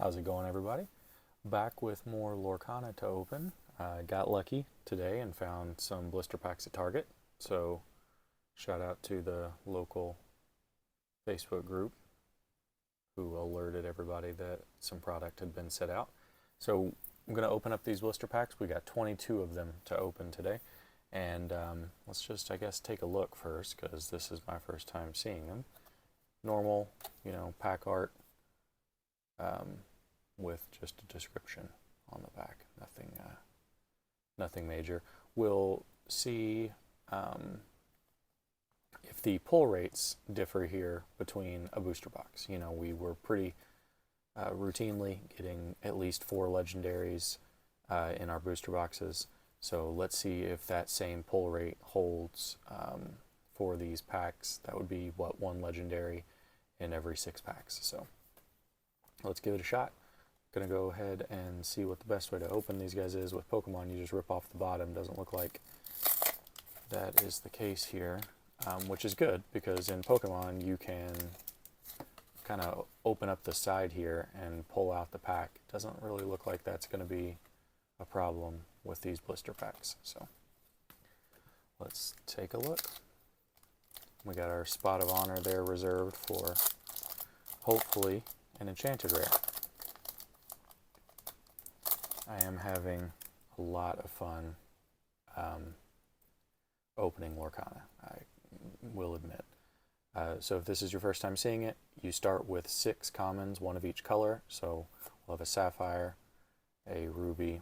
How's it going, everybody? Back with more Lorcana to open. I got lucky today and found some blister packs at Target. So shout out to the local Facebook group who alerted everybody that some product had been set out. So I'm going to open up these blister packs. We got 22 of them to open today. And let's just, I guess, take a look first because this is my first time seeing them. Normal, pack art. With just a description on the back. Nothing major. We'll see if the pull rates differ here between a booster box. We were pretty routinely getting at least 4 legendaries in our booster boxes. So let's see if that same pull rate holds for these packs. That would be, 1 legendary in every 6 packs. So let's give it a shot. Gonna go ahead and see what the best way to open these guys is. With Pokemon, you just rip off the bottom. Doesn't look like that is the case here, which is good because in Pokemon you can kind of open up the side here and pull out the pack. Doesn't really look like that's going to be a problem with these blister packs. So let's take a look. We got our spot of honor there reserved for hopefully an enchanted rare. I am having a lot of fun opening Lorcana, I will admit. So if this is your first time seeing it, you start with 6 commons, 1 of each color. So we'll have a sapphire, a ruby,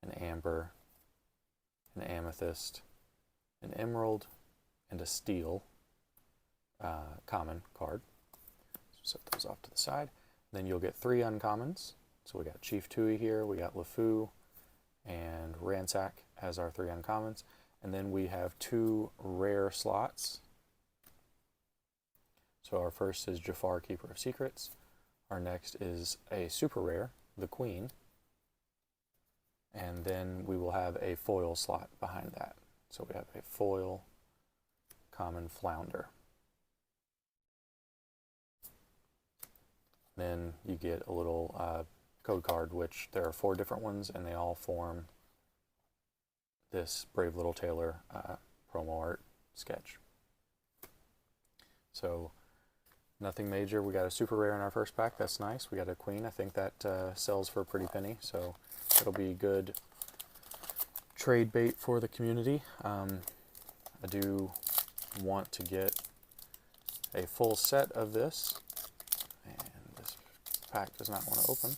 an amber, an amethyst, an emerald, and a steel common card. So set those off to the side. Then you'll get 3 uncommons. So we got Chief Tui here, we got LeFou, and Ransack as our 3 uncommons. And then we have 2 rare slots. So our first is Jafar, Keeper of Secrets. Our next is a super rare, the Queen. And then we will have a foil slot behind that. So we have a foil common Flounder. Then you get a little code card, which there are 4 different ones, and they all form this Brave Little Tailor promo art sketch. So nothing major. We got a super rare in our first pack. That's nice. We got a Queen. I think that sells for a pretty penny, so it'll be good trade bait for the community. I do want to get a full set of this, and this pack does not want to open.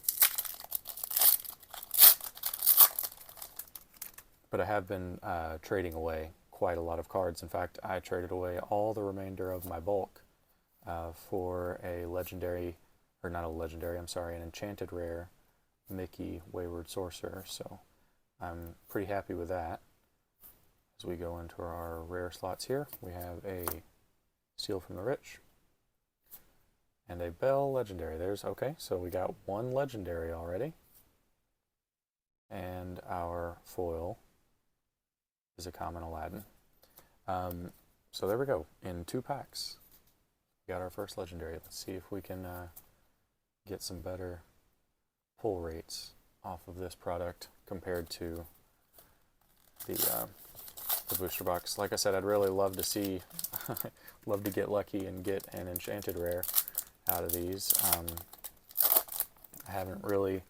But I have been trading away quite a lot of cards. In fact, I traded away all the remainder of my bulk for a legendary, or not a legendary, I'm sorry, an enchanted rare Mickey Wayward Sorcerer. So I'm pretty happy with that. As we go into our rare slots here, we have a Steal from the Rich and a Bell legendary. Okay, so we got 1 legendary already. And our foil is a common Aladdin. So there we go, in 2 packs. We got our first legendary. Let's see if we can get some better pull rates off of this product compared to the booster box. Like I said, I'd really love to see, love to get lucky and get an enchanted rare out of these. I haven't really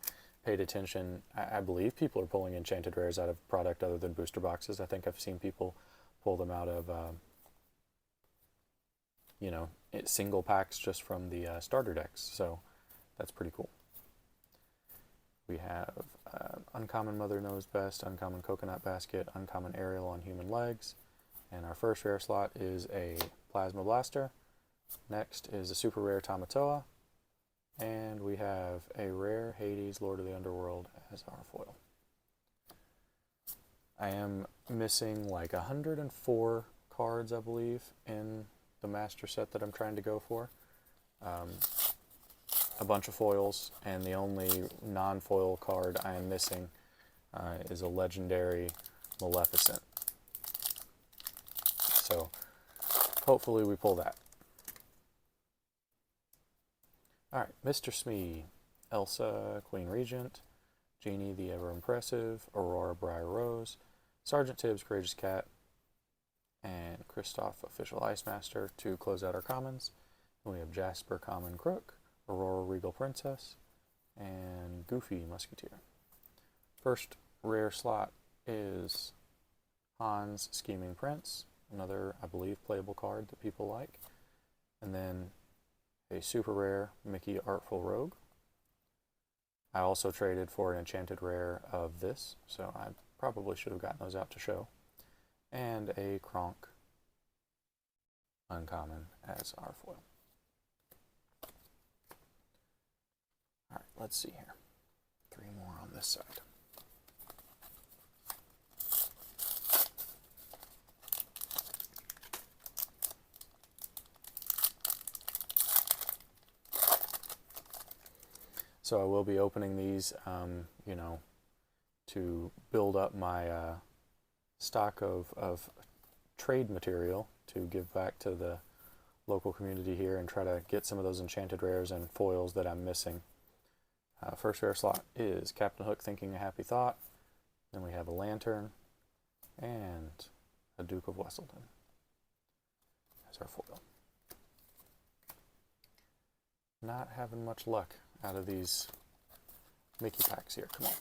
paid attention. I believe people are pulling enchanted rares out of product other than booster boxes. I think I've seen people pull them out of, single packs just from the starter decks. So that's pretty cool. We have Uncommon Mother Knows Best, Uncommon Coconut Basket, Uncommon Aerial on Human Legs. And our first rare slot is a Plasma Blaster. Next is a super rare Tamatoa. And we have a rare Hades, Lord of the Underworld, as our foil. I am missing like 104 cards, I believe, in the master set that I'm trying to go for. A bunch of foils, and the only non-foil card I am missing is a legendary Maleficent. So hopefully we pull that. Alright, Mr. Smee. Elsa, Queen Regent, Jeannie the Ever Impressive, Aurora Briar Rose, Sergeant Tibbs Courageous Cat, and Kristoff Official Ice Master to close out our commons. Then we have Jasper Common Crook, Aurora Regal Princess, and Goofy Musketeer. First rare slot is Hans Scheming Prince, another, I believe, playable card that people like. And then a super rare Mickey Artful Rogue. I also traded for an enchanted rare of this, so I probably should have gotten those out to show. And a Kronk uncommon as our foil. Alright, let's see here. 3 more on this side. So I will be opening these, you know, to build up my stock of trade material to give back to the local community here and try to get some of those enchanted rares and foils that I'm missing. First rare slot is Captain Hook Thinking a Happy Thought. Then we have a Lantern and a Duke of Wesselton as our foil. Not having much luck out of these Mickey packs here. Come on.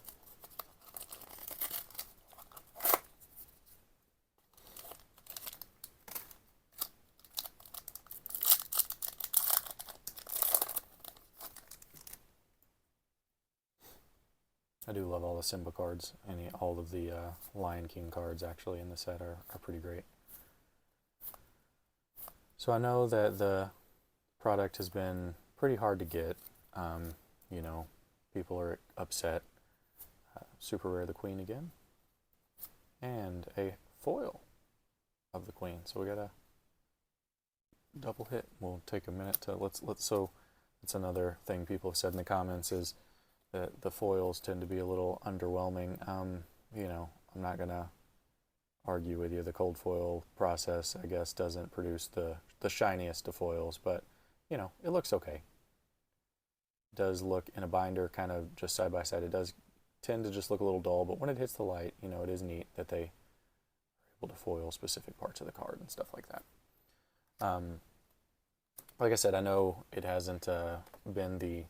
I do love all the Simba cards, and all of the Lion King cards actually in the set are pretty great. So I know that the product has been pretty hard to get. You know, people are upset. Super rare the Queen again, and a foil of the Queen. So we got a double hit. We'll take a minute to let's. So it's another thing people have said in the comments is that the foils tend to be a little underwhelming. You know, I'm not gonna argue with you. The cold foil process, I guess, doesn't produce the shiniest of foils, but you know, it looks okay. It does look in a binder, kind of just side by side. It does tend to just look a little dull, but when it hits the light, you know, it is neat that they are able to foil specific parts of the card and stuff like that. Like I said, I know it hasn't been the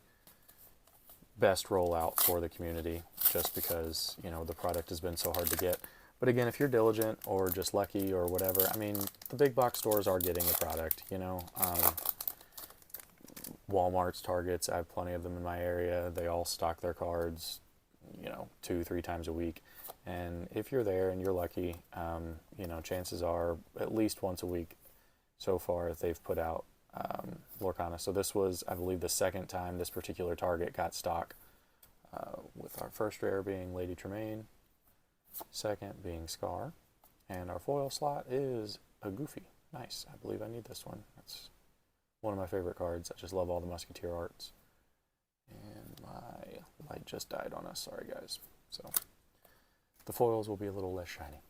best rollout for the community just because, you know, the product has been so hard to get. But again, if you're diligent or just lucky or whatever, I mean, the big box stores are getting the product, you know. Walmart's, Targets, I have plenty of them in my area. They all stock their cards, you know, 2-3 times a week. And if you're there and you're lucky, you know, chances are at least once a week so far they've put out Lorcana. So this was, I believe, the second time this particular Target got stock, with our first rare being Lady Tremaine, second being Scar, and our foil slot is a Goofy. Nice. I believe I need this one. That's one of my favorite cards. I just love all the Musketeer arts. And my light just died on us. Sorry, guys. So the foils will be a little less shiny.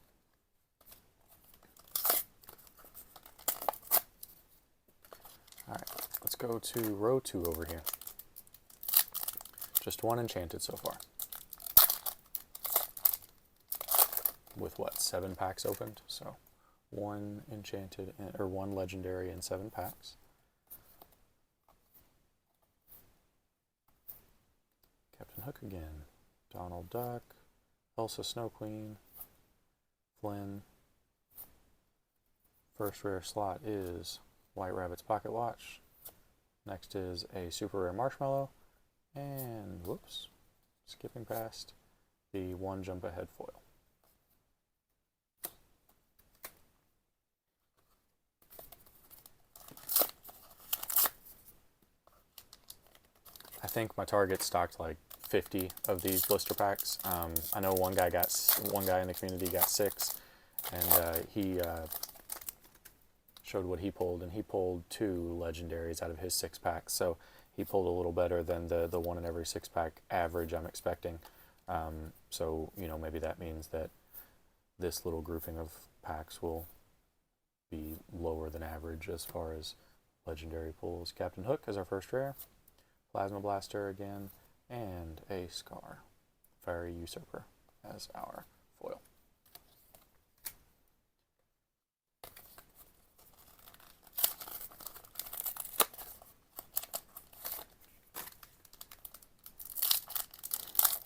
Alright, let's go to row 2 over here. Just one enchanted so far. With what, 7 packs opened? So 1 enchanted, or 1 legendary in 7 packs. Captain Hook again, Donald Duck, Elsa Snow Queen, Flynn. First rare slot is White Rabbit's Pocket Watch. Next is a super rare Marshmallow, and whoops, skipping past the 1 Jump Ahead foil. I think my Target stocked like 50 of these blister packs. I know one guy in the community got 6, and he showed what he pulled, and he pulled 2 legendaries out of his 6 packs. So he pulled a little better than the 1 in every 6 pack average I'm expecting. So you know, maybe that means that this little grouping of packs will be lower than average as far as legendary pulls. Captain Hook is our first rare. Plasma Blaster again, and a Scar, Fiery Usurper, as our foil.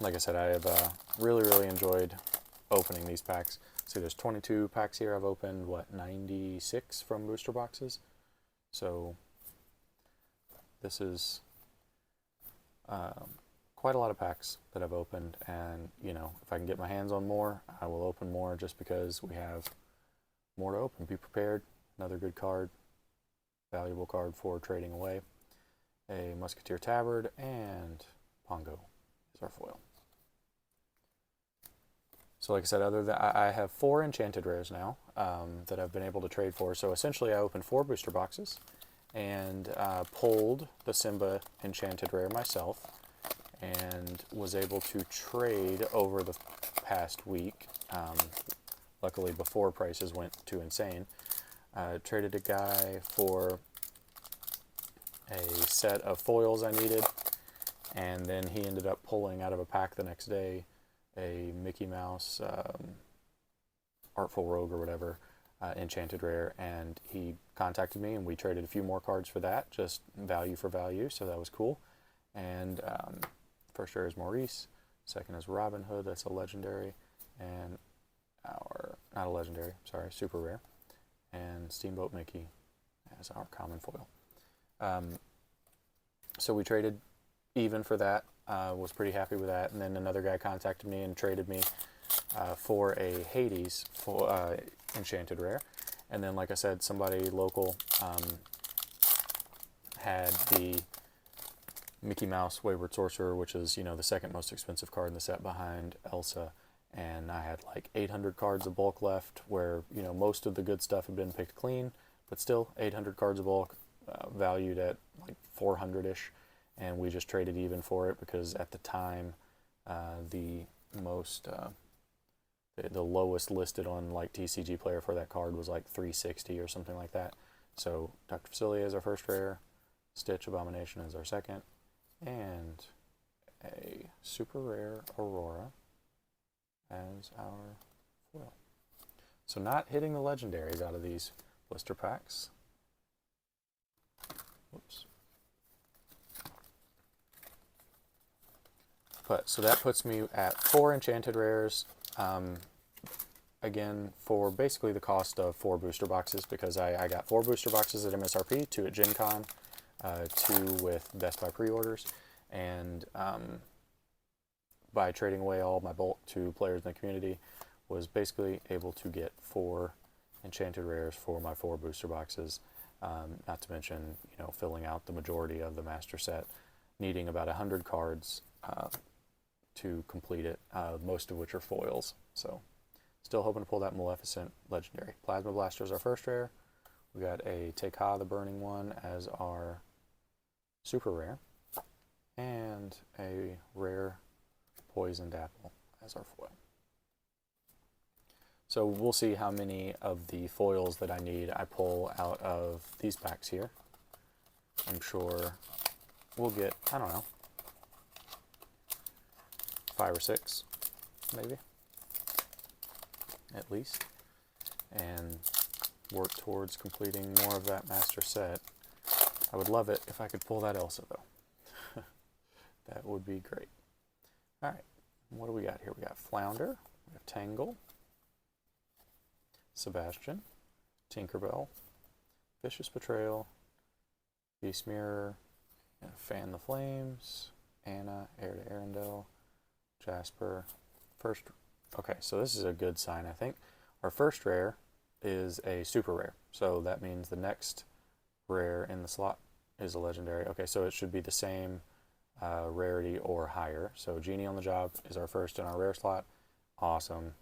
Like I said, I have really enjoyed opening these packs. See, there's 22 packs here. I've opened, what, 96 from booster boxes? So this is quite a lot of packs that I've opened, and you know, if I can get my hands on more, I will open more, just because we have more to open. Be prepared. Another good card, valuable card for trading away. A Musketeer Tabard, and Pongo is our foil. So like I said, I have 4 enchanted rares now that I've been able to trade for. So essentially I opened 4 booster boxes and pulled the Simba enchanted rare myself, and was able to trade over the past week, luckily before prices went too insane. Traded a guy for a set of foils I needed, and then he ended up pulling out of a pack the next day a Mickey Mouse Artful Rogue or whatever enchanted rare, and he contacted me and we traded a few more cards for that, just value for value, so that was cool. And first rare is Maurice, second is Robin Hood, that's a legendary, and not a legendary, sorry, super rare, and Steamboat Mickey as our common foil. So we traded even for that. Was pretty happy with that. And then another guy contacted me and traded me for a Hades enchanted rare. And then, like I said, somebody local had the Mickey Mouse Wayward Sorcerer, which is, you know, the second most expensive card in the set behind Elsa. And I had like 800 cards of bulk left, where, you know, most of the good stuff had been picked clean, but still 800 cards of bulk valued at like 400-ish. And we just traded even for it, because at the time the lowest listed on like TCG Player for that card was like 360 or something like that. So Dr. Facilier is our first rare, Stitch Abomination is our second, and a super rare Aurora as our foil. So not hitting the legendaries out of these blister packs. Whoops. But so that puts me at 4 enchanted rares, again, for basically the cost of 4 booster boxes, because I got 4 booster boxes at MSRP, 2 at Gen Con, 2 with Best Buy pre-orders, and by trading away all my bulk to players in the community, was basically able to get 4 enchanted rares for my 4 booster boxes, not to mention, you know, filling out the majority of the master set, needing about 100 cards to complete it, most of which are foils. So still hoping to pull that Maleficent legendary. Plasma Blaster is our first rare. We got a Tekka the Burning One as our super rare, and a rare Poisoned Apple as our foil. So we'll see how many of the foils that I need I pull out of these packs here. I'm sure we'll get, I don't know, 5 or 6, maybe, at least, and work towards completing more of that master set. I would love it if I could pull that Elsa, though. That would be great. All right, what do we got here? We got Flounder, we have Tangle, Sebastian, Tinkerbell, Vicious Betrayal, Beast Mirror, Fan the Flames, Anna, Heir to Arendelle, Jasper. First, okay, so this is a good sign, I think. Our first rare is a super rare, so that means the next rare in the slot is a legendary. Okay, so it should be the same rarity or higher. So Genie on the Job is our first in our rare slot. Awesome,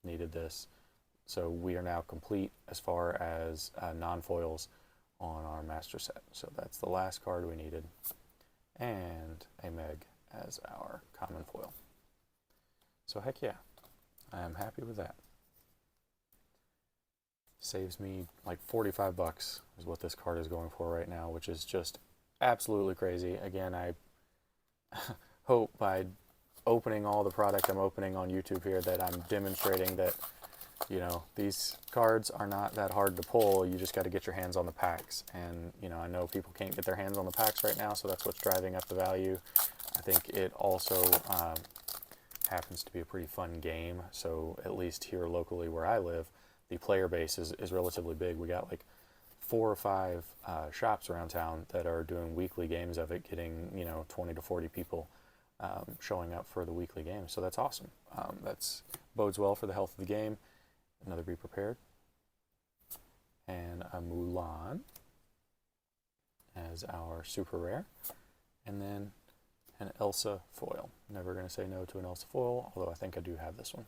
needed this. So we are now complete as far as non-foils on our master set. So that's the last card we needed, and a Meg as our common foil. So heck yeah, I am happy with that. Saves me like 45 bucks is what this card is going for right now, which is just absolutely crazy. Again, hope by opening all the product I'm opening on YouTube here that I'm demonstrating that, you know, these cards are not that hard to pull. You just got to get your hands on the packs. And, you know, I know people can't get their hands on the packs right now, so that's what's driving up the value. I think it also happens to be a pretty fun game. So at least here locally where I live, the player base is relatively big. We got like 4 or 5 shops around town that are doing weekly games of it, getting, you know, 20 to 40 people showing up for the weekly game. So that's awesome. That's bodes well for the health of the game. Another Be Prepared. And a Mulan as our super rare. And then an Elsa foil. Never going to say no to an Elsa foil, although I think I do have this one.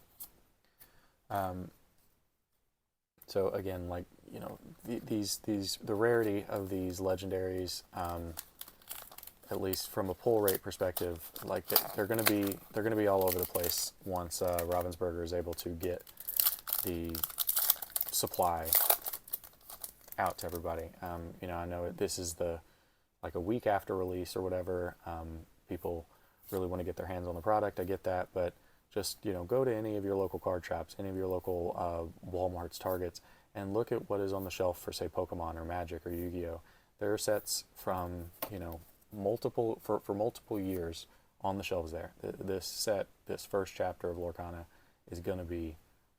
So again, like, you know, the rarity of these legendaries, at least from a pull rate perspective, like they're going to be all over the place once Ravensburger is able to get the supply out to everybody. You know, I know this is like a week after release or whatever. People really want to get their hands on the product. I get that, but just, you know, go to any of your local card shops, any of your local Walmarts, Targets, and look at what is on the shelf for, say, Pokemon or Magic or Yu-Gi-Oh! There are sets from, you know, multiple years on the shelves there. This set, this first chapter of Lorcana, is going to be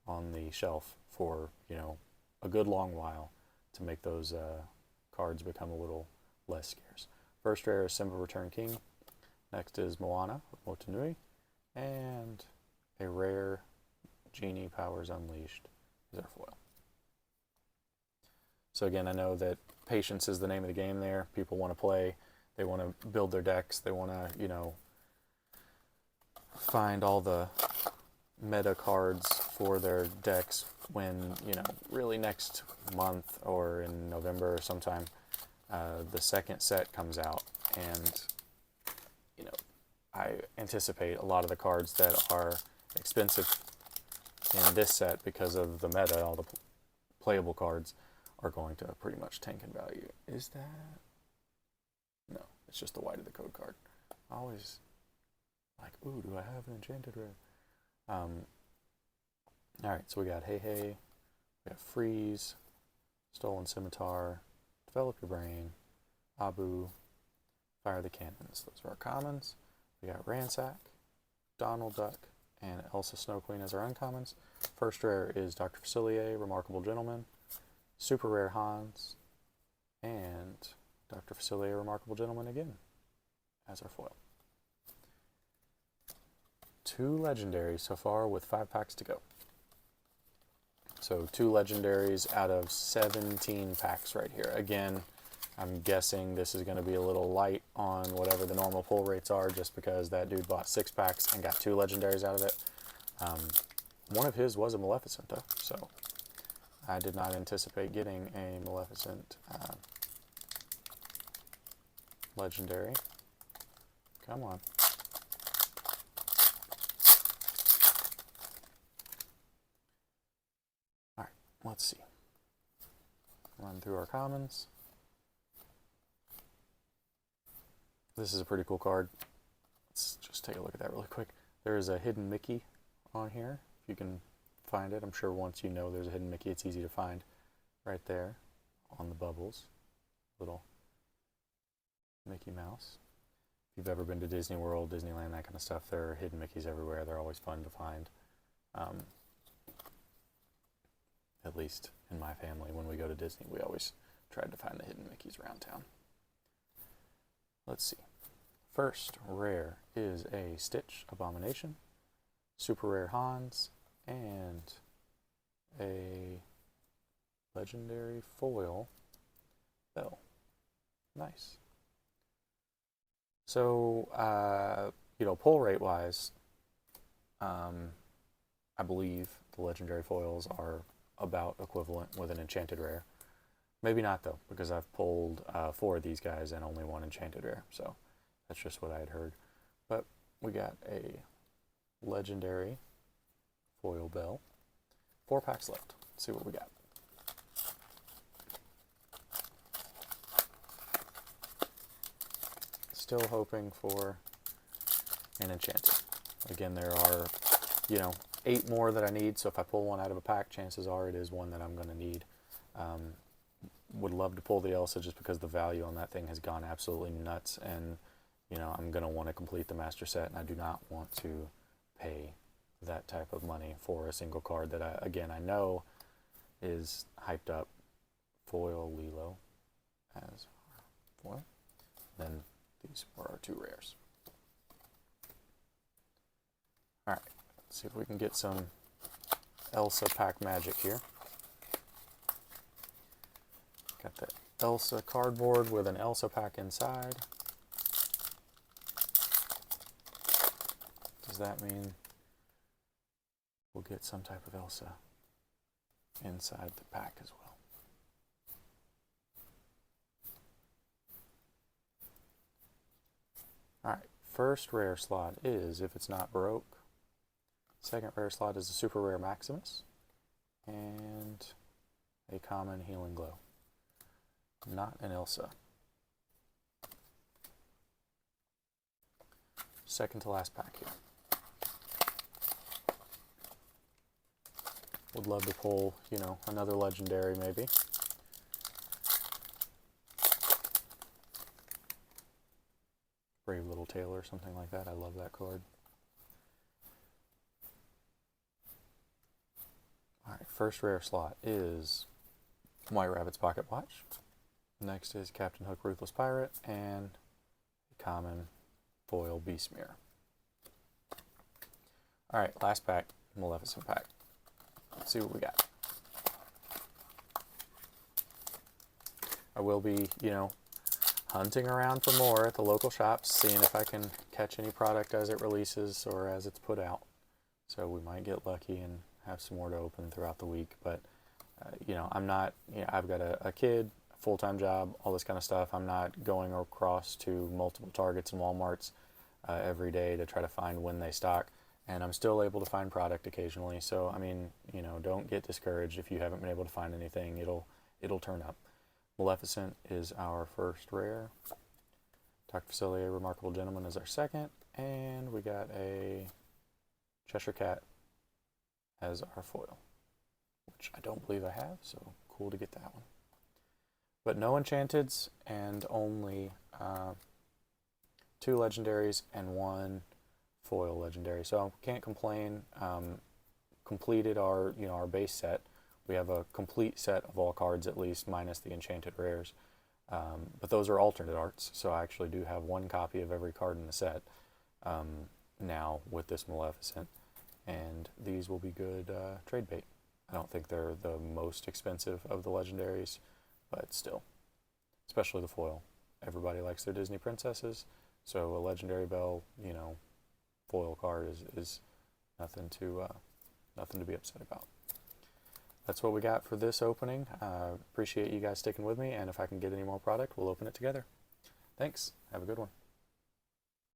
on the shelf for, you know, a good long while to make those cards become a little less scarce. First rare is Simba Return King. Next is Moana with Motunui. And a rare Genie Powers Unleashed is our foil. So again, I know that patience is the name of the game there. People want to play. They want to build their decks. They want to, you know, find all the meta cards for their decks when, you know, really next month or in November or sometime, the second set comes out. And, you know, I anticipate a lot of the cards that are expensive in this set because of the meta, all the playable cards, are going to pretty much tank in value. Is that? No, it's just the white of the code card. I always like, ooh, do I have an enchanted rare? Alright, so we got Hey Hey, we got Freeze, Stolen Scimitar, Develop Your Brain, Abu, Fire the Cannons. Those are our commons. We got Ransack, Donald Duck, and Elsa Snow Queen as our uncommons. First rare is Dr. Facilier, Remarkable Gentleman, super rare Hans, and Dr. Facilier, Remarkable Gentleman again as our foil. 2 legendaries so far with 5 packs to go. So 2 legendaries out of 17 packs right here. Again, I'm guessing this is going to be a little light on whatever the normal pull rates are, just because that dude bought 6 packs and got 2 legendaries out of it. One of his was a Maleficent, though, so I did not anticipate getting a Maleficent legendary. Come on. Alright, let's see. Run through our commons. This is a pretty cool card. Let's just take a look at that really quick. There is a hidden Mickey on here, if you can find it. I'm sure once you know there's a hidden Mickey, it's easy to find. Right there on the bubbles. Little Mickey Mouse. If you've ever been to Disney World, Disneyland, that kind of stuff, there are hidden Mickeys everywhere. They're always fun to find. At least in my family, when we go to Disney, we always tried to find the hidden Mickeys around town. Let's see. First rare is a Stitch Abomination, super rare Hans, and a legendary foil Belle. Nice. So, you know, pull rate wise, I believe the legendary foils are about equivalent with an enchanted rare. Maybe not though, because I've pulled 4 of these guys and only 1 enchanted rare, so that's just what I had heard. But we got a legendary foil Belle. 4 packs left. Let's see what we got. Still hoping for and enchanted. Again, there are, 8 more that I need, so if I pull one out of a pack, chances are it is one that I'm going to need. Would love to pull the Elsa just because the value on that thing has gone absolutely nuts, and I'm going to want to complete the master set, and I do not want to pay that type of money for a single card that I know is hyped up. Foil Lilo as foil. Then these were our 2 rares. Alright, let's see if we can get some Elsa pack magic here. Got the Elsa cardboard with an Elsa pack inside. Does that mean we'll get some type of Elsa inside the pack as well? Alright, first rare slot is If It's Not Broke. Second rare slot is a super rare Maximus. And a common Healing Glow. Not an Elsa. Second to last pack here. Would love to pull, another legendary maybe. Brave Little Tailor, something like that. I love that card. Alright, first rare slot is White Rabbit's Pocket Watch. Next is Captain Hook Ruthless Pirate, and a common foil Beastmere. Alright, last pack, Maleficent pack. Let's see what we got. I will be, hunting around for more at the local shops, seeing if I can catch any product as it releases or as it's put out. So we might get lucky and have some more to open throughout the week. But, I'm not, I've got a kid, a full-time job, all this kind of stuff. I'm not going across to multiple Targets and Walmarts every day to try to find when they stock. And I'm still able to find product occasionally. So, don't get discouraged if you haven't been able to find anything. It'll turn up. Maleficent is our first rare. Dr. Facilier, Remarkable Gentleman is our second. And we got a Cheshire Cat as our foil, which I don't believe I have, so cool to get that one. But no enchanteds and only 2 legendaries and 1 foil legendary. So can't complain. Completed our our base set. We have a complete set of all cards at least, minus the enchanted rares. But those are alternate arts, so I actually do have 1 copy of every card in the set now with this Maleficent. And these will be good trade bait. I don't think they're the most expensive of the legendaries, but still, especially the foil. Everybody likes their Disney princesses, so a legendary Belle, foil card is nothing to be upset about. That's what we got for this opening. Appreciate you guys sticking with me, and if I can get any more product, we'll open it together. Thanks. Have a good one.